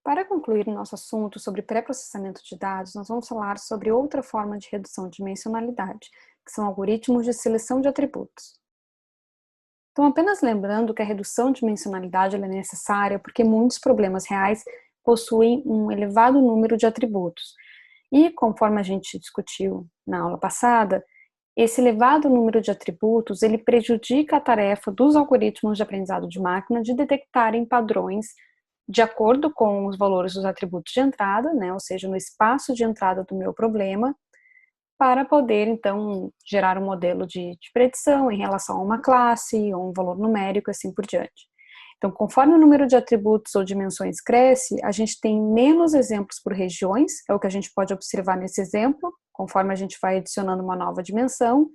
Para concluir o nosso assunto sobre pré-processamento de dados, nós vamos falar sobre outra forma de redução de dimensionalidade, que são algoritmos de seleção de atributos. Então, apenas lembrando que a redução de dimensionalidade é necessária porque muitos problemas reais possuem um elevado número de atributos. E, conforme a gente discutiu na aula passada, esse elevado número de atributos, ele prejudica a tarefa dos algoritmos de aprendizado de máquina de detectarem padrões de acordo com os valores dos atributos de entrada, né, ou seja, no espaço de entrada do meu problema, para poder, então, gerar um modelo de predição em relação a uma classe, ou um valor numérico, assim por diante. Então, conforme o número de atributos ou dimensões cresce, a gente tem menos exemplos por regiões, é o que a gente pode observar nesse exemplo, conforme a gente vai adicionando uma nova dimensão,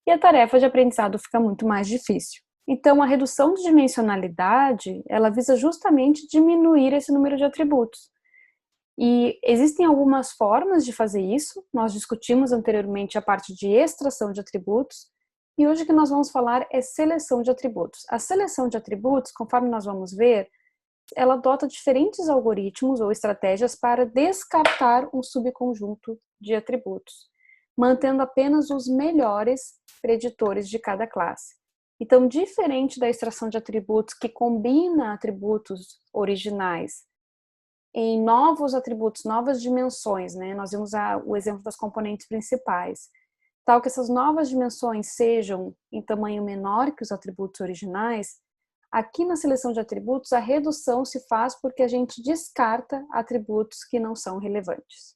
e a tarefa de aprendizado fica muito mais difícil. Então, a redução de dimensionalidade, ela visa justamente diminuir esse número de atributos. E existem algumas formas de fazer isso, nós discutimos anteriormente a parte de extração de atributos, e hoje o que nós vamos falar é seleção de atributos. A seleção de atributos, conforme nós vamos ver, ela adota diferentes algoritmos ou estratégias para descartar um subconjunto de atributos, mantendo apenas os melhores preditores de cada classe. Então, diferente da extração de atributos que combina atributos originais em novos atributos, novas dimensões, né? Nós vimos o exemplo das componentes principais, tal que essas novas dimensões sejam em tamanho menor que os atributos originais. Aqui na seleção de atributos, a redução se faz porque a gente descarta atributos que não são relevantes.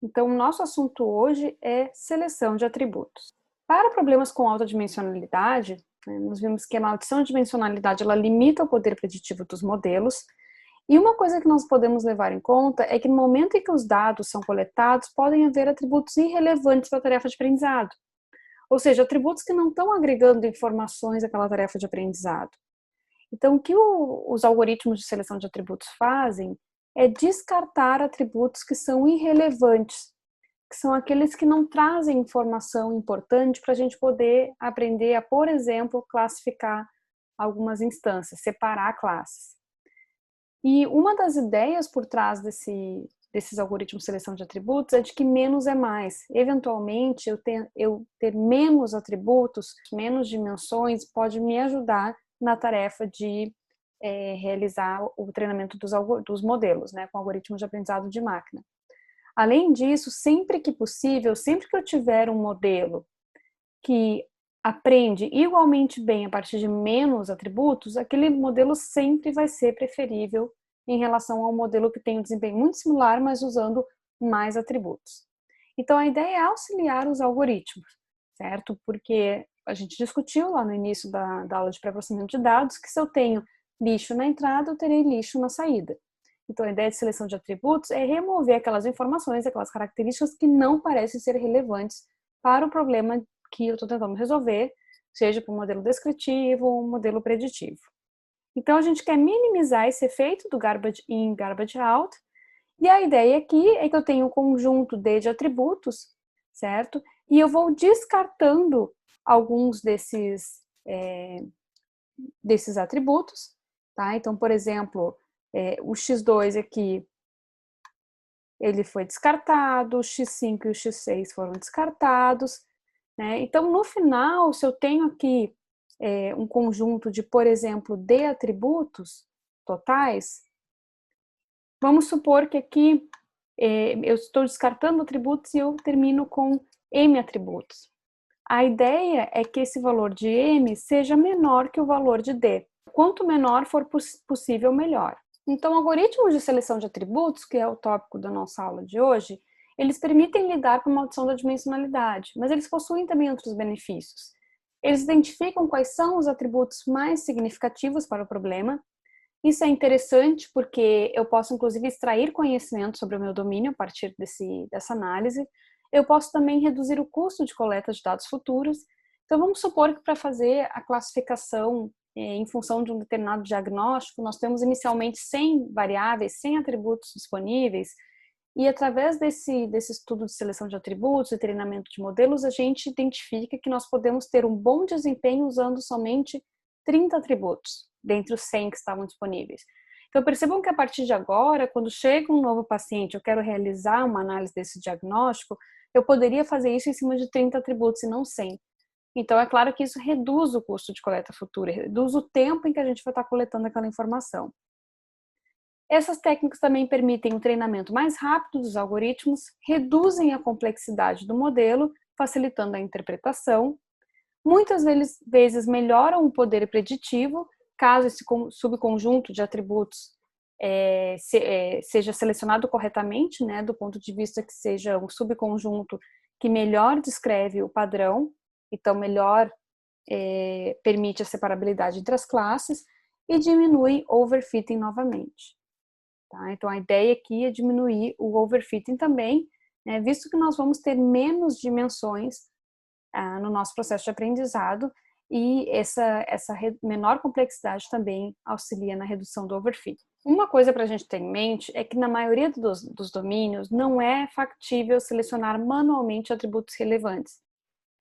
Então, o nosso assunto hoje é seleção de atributos. Para problemas com alta dimensionalidade, né, nós vimos que a maldição de dimensionalidade ela limita o poder preditivo dos modelos. E uma coisa que nós podemos levar em conta é que no momento em que os dados são coletados, podem haver atributos irrelevantes para a tarefa de aprendizado. Ou seja, atributos que não estão agregando informações àquela tarefa de aprendizado. Então, o que os algoritmos de seleção de atributos fazem é descartar atributos que são irrelevantes, que são aqueles que não trazem informação importante para a gente poder aprender a, por exemplo, classificar algumas instâncias, separar classes. E uma das ideias por trás desses algoritmos de seleção de atributos é de que menos é mais. Eventualmente, eu ter menos atributos, menos dimensões, pode me ajudar na tarefa de realizar o treinamento dos modelos, né, com algoritmos de aprendizado de máquina. Além disso, sempre que possível, sempre que eu tiver um modelo que aprende igualmente bem a partir de menos atributos, aquele modelo sempre vai ser preferível em relação ao modelo que tem um desempenho muito similar, mas usando mais atributos. Então, a ideia é auxiliar os algoritmos, certo? Porque a gente discutiu lá no início da aula de pré-processamento de dados que se eu tenho lixo na entrada, eu terei lixo na saída. Então, a ideia de seleção de atributos é remover aquelas informações, aquelas características que não parecem ser relevantes para o problema que eu estou tentando resolver, seja para um modelo descritivo ou um modelo preditivo. Então, a gente quer minimizar esse efeito do garbage in, garbage out, e a ideia aqui é que eu tenho um conjunto de atributos, certo? E eu vou descartando alguns desses atributos, tá? Então, por exemplo, o x2 aqui, ele foi descartado, o x5 e o x6 foram descartados, né? Então, no final, se eu tenho aqui um conjunto de, por exemplo, d atributos totais, vamos supor que aqui eu estou descartando atributos e eu termino com m atributos. A ideia é que esse valor de m seja menor que o valor de d. Quanto menor for possível, melhor. Então, algoritmos de seleção de atributos, que é o tópico da nossa aula de hoje, eles permitem lidar com a maldição da dimensionalidade, mas eles possuem também outros benefícios. Eles identificam quais são os atributos mais significativos para o problema. Isso é interessante porque eu posso, inclusive, extrair conhecimento sobre o meu domínio a partir dessa análise. Eu posso também reduzir o custo de coleta de dados futuros. Então, vamos supor que para fazer a classificação em função de um determinado diagnóstico, nós temos inicialmente 100 variáveis, 100 atributos disponíveis, e através desse estudo de seleção de atributos e treinamento de modelos, a gente identifica que nós podemos ter um bom desempenho usando somente 30 atributos, dentre os 100 que estavam disponíveis. Então, percebam que a partir de agora, quando chega um novo paciente, eu quero realizar uma análise desse diagnóstico, eu poderia fazer isso em cima de 30 atributos e não 100. Então, é claro que isso reduz o custo de coleta futura, reduz o tempo em que a gente vai estar coletando aquela informação. Essas técnicas também permitem um treinamento mais rápido dos algoritmos, reduzem a complexidade do modelo, facilitando a interpretação. Muitas vezes melhoram o poder preditivo, caso esse subconjunto de atributos seja selecionado corretamente, né, do ponto de vista que seja um subconjunto que melhor descreve o padrão, então melhor permite a separabilidade entre as classes e diminui overfitting novamente. Tá? Então a ideia aqui é diminuir o overfitting também, né, visto que nós vamos ter menos dimensões no nosso processo de aprendizado e essa menor complexidade também auxilia na redução do overfit. Uma coisa para a gente ter em mente é que na maioria dos domínios não é factível selecionar manualmente atributos relevantes,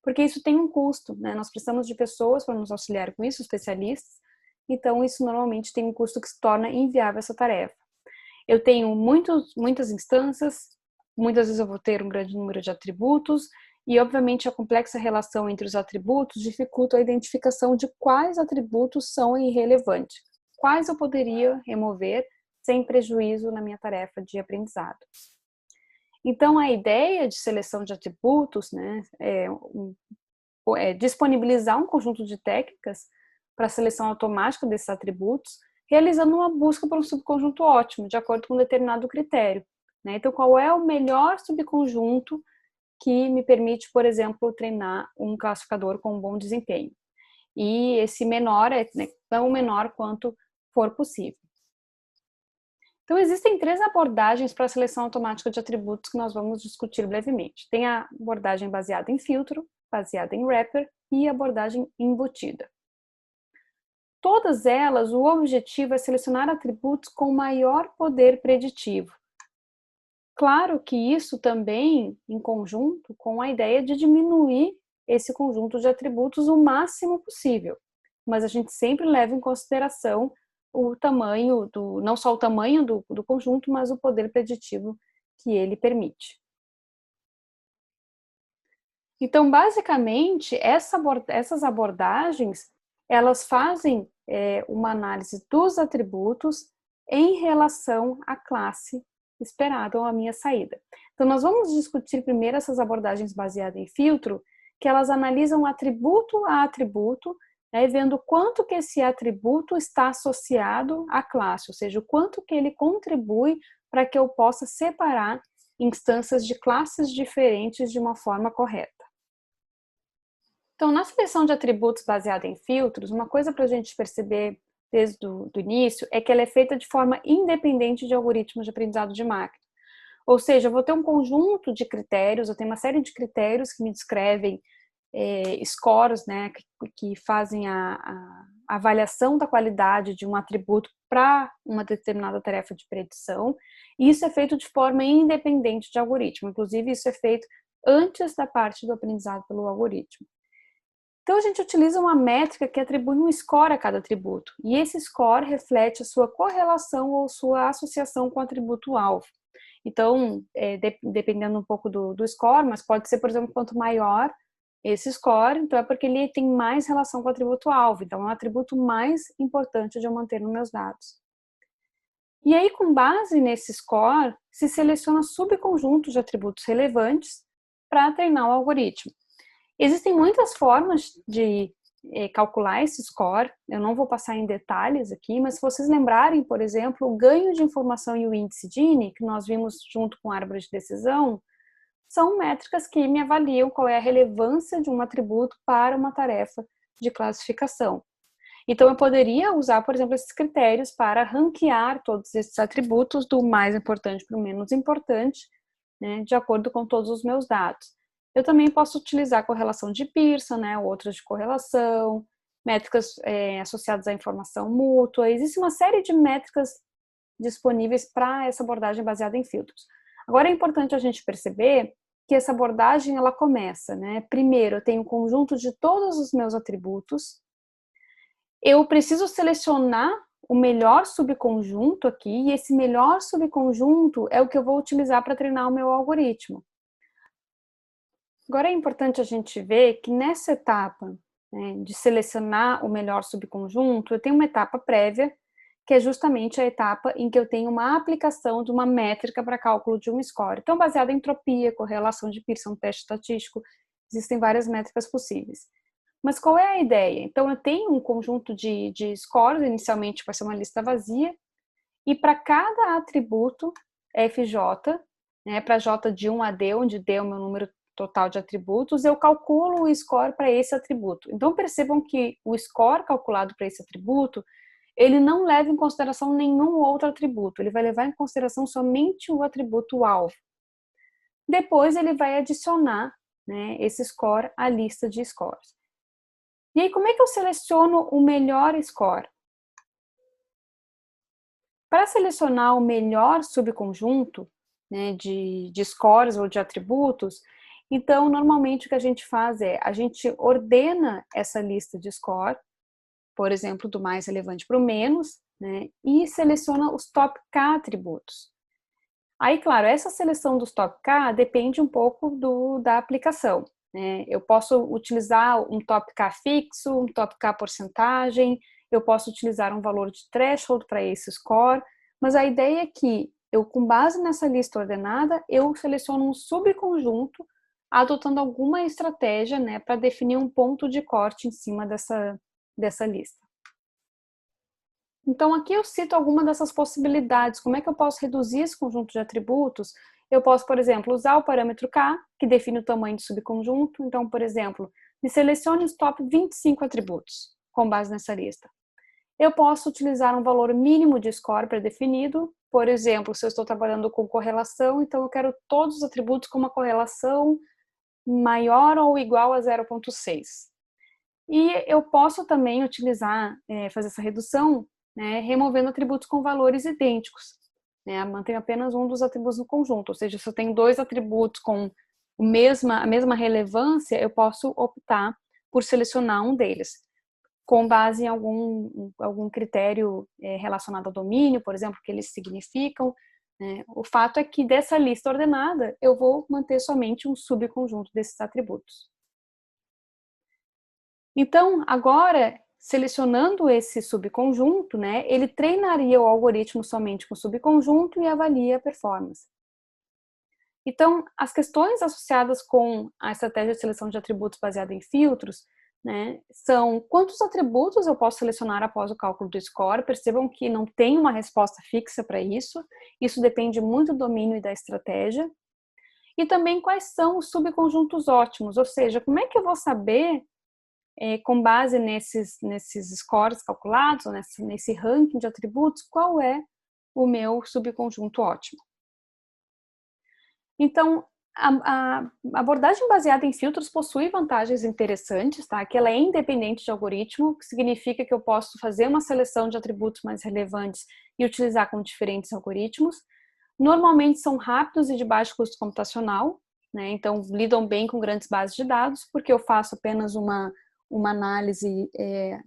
porque isso tem um custo, né? Nós precisamos de pessoas para nos auxiliar com isso, especialistas, então isso normalmente tem um custo que se torna inviável essa tarefa. Eu tenho muitas instâncias, muitas vezes eu vou ter um grande número de atributos, e obviamente a complexa relação entre os atributos dificulta a identificação de quais atributos são irrelevantes, quais eu poderia remover sem prejuízo na minha tarefa de aprendizado. Então a ideia de seleção de atributos, né, é disponibilizar um conjunto de técnicas para a seleção automática desses atributos, realizando uma busca por um subconjunto ótimo, de acordo com um determinado critério, né? Então qual é o melhor subconjunto que me permite, por exemplo, treinar um classificador com um bom desempenho. E esse menor é, né, tão menor quanto for possível. Então, existem 3 abordagens para a seleção automática de atributos que nós vamos discutir brevemente. Tem a abordagem baseada em filtro, baseada em wrapper e a abordagem embutida. Todas elas, o objetivo é selecionar atributos com maior poder preditivo. Claro que isso também em conjunto com a ideia de diminuir esse conjunto de atributos o máximo possível, mas a gente sempre leva em consideração o tamanho não só o tamanho do conjunto, mas o poder preditivo que ele permite. Então, basicamente, essas abordagens, elas fazem uma análise dos atributos em relação à classe esperada ou à minha saída. Então, nós vamos discutir primeiro essas abordagens baseadas em filtro, que elas analisam atributo a atributo, né, vendo quanto que esse atributo está associado à classe, ou seja, o quanto que ele contribui para que eu possa separar instâncias de classes diferentes de uma forma correta. Então, na seleção de atributos baseada em filtros, uma coisa para a gente perceber desde o início é que ela é feita de forma independente de algoritmos de aprendizado de máquina. Ou seja, eu vou ter um conjunto de critérios, eu tenho uma série de critérios que me descrevem scores, né, que fazem a avaliação da qualidade de um atributo para uma determinada tarefa de predição, e isso é feito de forma independente de algoritmo, inclusive isso é feito antes da parte do aprendizado pelo algoritmo. Então a gente utiliza uma métrica que atribui um score a cada atributo, e esse score reflete a sua correlação ou sua associação com o atributo-alvo. Então, dependendo um pouco do score, mas pode ser, por exemplo, quanto maior esse score, então é porque ele tem mais relação com o atributo-alvo, então é um atributo mais importante de eu manter nos meus dados. E aí, com base nesse score, se seleciona subconjuntos de atributos relevantes para treinar o algoritmo. Existem muitas formas de calcular esse score, eu não vou passar em detalhes aqui, mas se vocês lembrarem, por exemplo, o ganho de informação e o índice Gini, que nós vimos junto com a árvore de decisão, são métricas que me avaliam qual é a relevância de um atributo para uma tarefa de classificação. Então, eu poderia usar, por exemplo, esses critérios para ranquear todos esses atributos do mais importante para o menos importante, né, de acordo com todos os meus dados. Eu também posso utilizar correlação de Pearson, né, outras de correlação, métricas associadas à informação mútua. Existe uma série de métricas disponíveis para essa abordagem baseada em filtros. Agora é importante a gente perceber que essa abordagem ela começa, né? Primeiro, eu tenho um conjunto de todos os meus atributos. Eu preciso selecionar o melhor subconjunto aqui, e esse melhor subconjunto é o que eu vou utilizar para treinar o meu algoritmo. Agora é importante a gente ver que nessa etapa, né, de selecionar o melhor subconjunto, eu tenho uma etapa prévia, que é justamente a etapa em que eu tenho uma aplicação de uma métrica para cálculo de um score. Então, baseada em entropia, correlação de Pearson, teste estatístico, existem várias métricas possíveis. Mas qual é a ideia? Então, eu tenho um conjunto de scores, inicialmente vai ser uma lista vazia, e para cada atributo FJ, né, para J de 1 a D, onde D é o meu número total de atributos, eu calculo o score para esse atributo. Então, percebam que o score calculado para esse atributo, ele não leva em consideração nenhum outro atributo, ele vai levar em consideração somente o atributo alvo. Depois, ele vai adicionar, né, esse score à lista de scores. E aí, como é que eu seleciono o melhor score? Para selecionar o melhor subconjunto, né, de scores ou de atributos, então, normalmente o que a gente faz é, a gente ordena essa lista de score, por exemplo, do mais relevante para o menos, né, e seleciona os top K atributos. Aí, claro, essa seleção dos top K depende um pouco da aplicação, né? Eu posso utilizar um top K fixo, um top K porcentagem, eu posso utilizar um valor de threshold para esse score, mas a ideia é que eu, com base nessa lista ordenada, eu seleciono um subconjunto adotando alguma estratégia, né, para definir um ponto de corte em cima dessa lista. Então, aqui eu cito alguma dessas possibilidades. Como é que eu posso reduzir esse conjunto de atributos? Eu posso, por exemplo, usar o parâmetro K, que define o tamanho do subconjunto. Então, por exemplo, me selecione os top 25 atributos, com base nessa lista. Eu posso utilizar um valor mínimo de score pré-definido. Por exemplo, se eu estou trabalhando com correlação, então eu quero todos os atributos com uma correlação maior ou igual a 0,6. E eu posso também utilizar, fazer essa redução, né, removendo atributos com valores idênticos. Né, mantenho apenas um dos atributos no conjunto, ou seja, se eu tenho dois atributos com a mesma relevância, eu posso optar por selecionar um deles, com base em algum critério relacionado ao domínio, por exemplo, que eles significam. Né. O fato é que dessa lista ordenada, eu vou manter somente um subconjunto desses atributos. Então, agora, selecionando esse subconjunto, né, ele treinaria o algoritmo somente com o subconjunto e avalia a performance. Então, as questões associadas com a estratégia de seleção de atributos baseada em filtros, né, são quantos atributos eu posso selecionar após o cálculo do score. Percebam que não tem uma resposta fixa para isso depende muito do domínio e da estratégia. E também quais são os subconjuntos ótimos, ou seja, como é que eu vou saber com base nesses scores calculados, ou nesse ranking de atributos, qual é o meu subconjunto ótimo. Então, a abordagem baseada em filtros possui vantagens interessantes, tá? Que ela é independente de algoritmo, que significa que eu posso fazer uma seleção de atributos mais relevantes e utilizar com diferentes algoritmos. Normalmente são rápidos e de baixo custo computacional, né? Então lidam bem com grandes bases de dados, porque eu faço apenas uma análise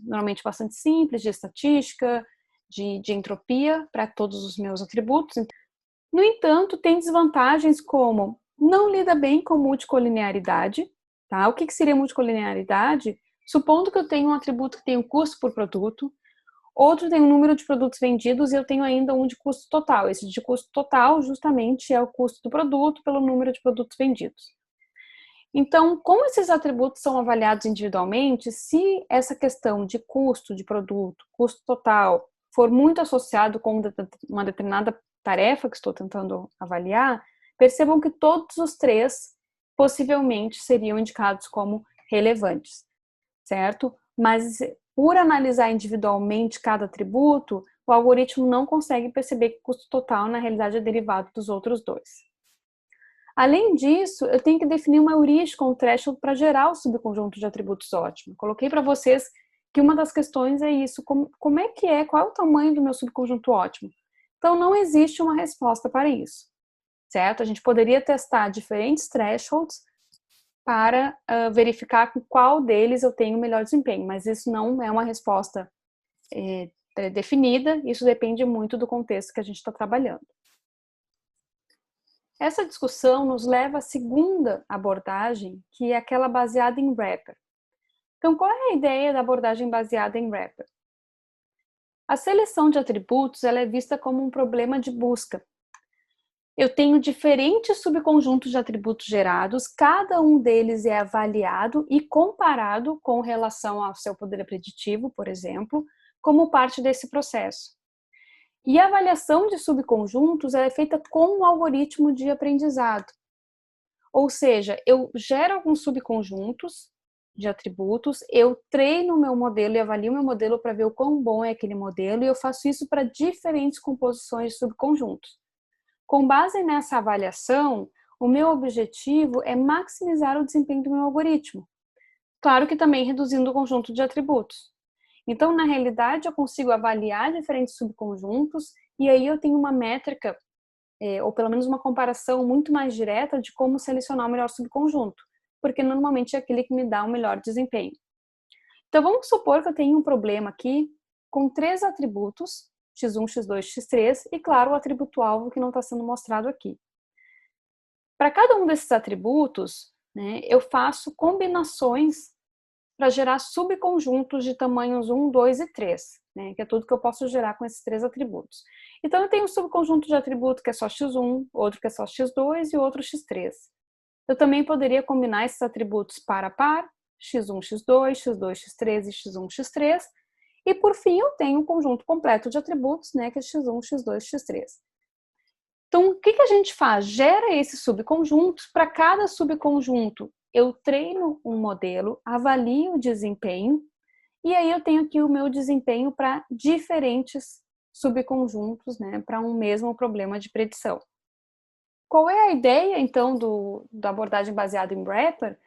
normalmente bastante simples de estatística, de entropia para todos os meus atributos. No entanto, tem desvantagens como não lida bem com multicolinearidade. Tá? O que seria multicolinearidade? Supondo que eu tenho um atributo que tem um custo por produto, outro tem um número de produtos vendidos e eu tenho ainda um de custo total. Esse de custo total justamente é o custo do produto pelo número de produtos vendidos. Então, como esses atributos são avaliados individualmente, se essa questão de custo de produto, custo total, for muito associado com uma determinada tarefa que estou tentando avaliar, percebam que todos os três possivelmente seriam indicados como relevantes, certo? Mas por analisar individualmente cada atributo, o algoritmo não consegue perceber que o custo total na realidade é derivado dos outros dois. Além disso, eu tenho que definir uma heurística, um threshold para gerar o subconjunto de atributos ótimo. Coloquei para vocês que uma das questões é isso, como é que qual é o tamanho do meu subconjunto ótimo? Então, não existe uma resposta para isso, certo? A gente poderia testar diferentes thresholds para verificar com qual deles eu tenho melhor desempenho, mas isso não é uma resposta pré-definida, isso depende muito do contexto que a gente está trabalhando. Essa discussão nos leva à segunda abordagem, que é aquela baseada em wrapper. Então, qual é a ideia da abordagem baseada em wrapper? A seleção de atributos ela é vista como um problema de busca. Eu tenho diferentes subconjuntos de atributos gerados, cada um deles é avaliado e comparado com relação ao seu poder preditivo, por exemplo, como parte desse processo. E a avaliação de subconjuntos é feita com um algoritmo de aprendizado. Ou seja, eu gero alguns subconjuntos de atributos, eu treino o meu modelo e avalio o meu modelo para ver o quão bom é aquele modelo, e eu faço isso para diferentes composições de subconjuntos. Com base nessa avaliação, o meu objetivo é maximizar o desempenho do meu algoritmo. Claro que também reduzindo o conjunto de atributos. Então, na realidade, eu consigo avaliar diferentes subconjuntos e aí eu tenho uma métrica, ou pelo menos uma comparação muito mais direta de como selecionar o melhor subconjunto, porque normalmente é aquele que me dá o melhor desempenho. Então, vamos supor que eu tenho um problema aqui com 3 atributos, x1, x2, x3, e claro, o atributo-alvo que não está sendo mostrado aqui. Para cada um desses atributos, né, eu faço combinações para gerar subconjuntos de tamanhos 1, 2 e 3, né, que é tudo que eu posso gerar com esses 3 atributos. Então, eu tenho um subconjunto de atributo que é só x1, outro que é só x2 e outro x3. Eu também poderia combinar esses atributos par a par, x1, x2, x2, x3 e x1, x3, e por fim eu tenho um conjunto completo de atributos, né, que é x1, x2, x3. Então, o que a gente faz? Gera esses subconjuntos, para cada subconjunto eu treino um modelo, avalio o desempenho, e aí eu tenho aqui o meu desempenho para diferentes subconjuntos, né, para um mesmo problema de predição. Qual é a ideia, então, da abordagem baseada em wrapper?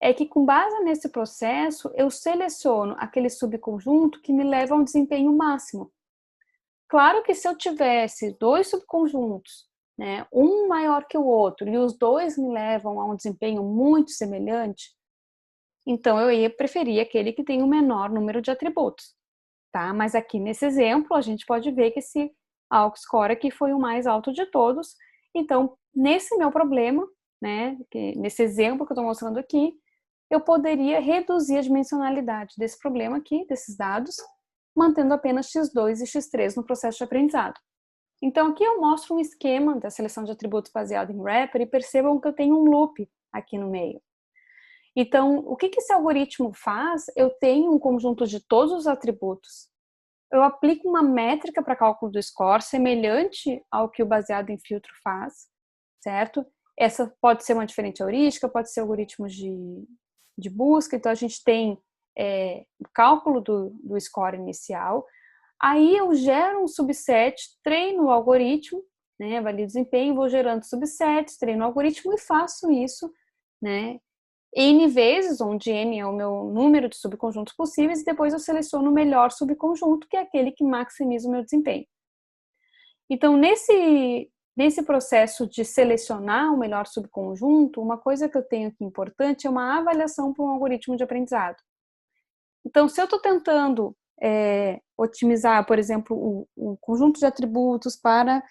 É que, com base nesse processo, eu seleciono aquele subconjunto que me leva a um desempenho máximo. Claro que se eu tivesse 2 subconjuntos, né, um maior que o outro, e os dois me levam a um desempenho muito semelhante, então eu ia preferir aquele que tem o menor número de atributos, tá? Mas aqui nesse exemplo, a gente pode ver que esse AUX-score aqui foi o mais alto de todos. Então, nesse meu problema, né, nesse exemplo que eu estou mostrando aqui, eu poderia reduzir a dimensionalidade desse problema aqui, desses dados, mantendo apenas x2 e x3 no processo de aprendizado. Então, aqui eu mostro um esquema da seleção de atributos baseado em wrapper e percebam que eu tenho um loop aqui no meio. Então, o que esse algoritmo faz? Eu tenho um conjunto de todos os atributos, eu aplico uma métrica para cálculo do score semelhante ao que o baseado em filtro faz, certo? Essa pode ser uma diferente heurística, pode ser algoritmos de busca, então a gente tem o cálculo do score inicial, aí eu gero um subset, treino o algoritmo, né, avalio o desempenho, vou gerando subsets, treino o algoritmo e faço isso, né, N vezes, onde N é o meu número de subconjuntos possíveis, e depois eu seleciono o melhor subconjunto, que é aquele que maximiza o meu desempenho. Então, nesse processo de selecionar o melhor subconjunto, uma coisa que eu tenho aqui importante é uma avaliação para um algoritmo de aprendizado. Então, se eu estou tentando otimizar, por exemplo, o conjunto de atributos para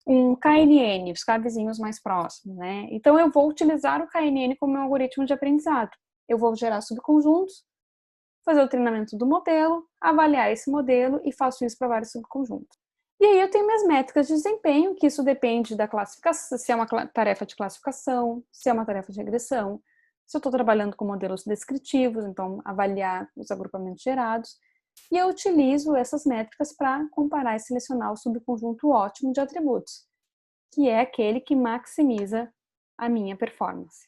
um KNN, buscar vizinhos mais próximos, né? Então, eu vou utilizar o KNN como meu algoritmo de aprendizado. Eu vou gerar subconjuntos, fazer o treinamento do modelo, avaliar esse modelo e faço isso para vários subconjuntos. E aí eu tenho minhas métricas de desempenho, que isso depende da classificação, se é uma tarefa de classificação, se é uma tarefa de regressão, se eu estou trabalhando com modelos descritivos, então avaliar os agrupamentos gerados, e eu utilizo essas métricas para comparar e selecionar o subconjunto ótimo de atributos, que é aquele que maximiza a minha performance.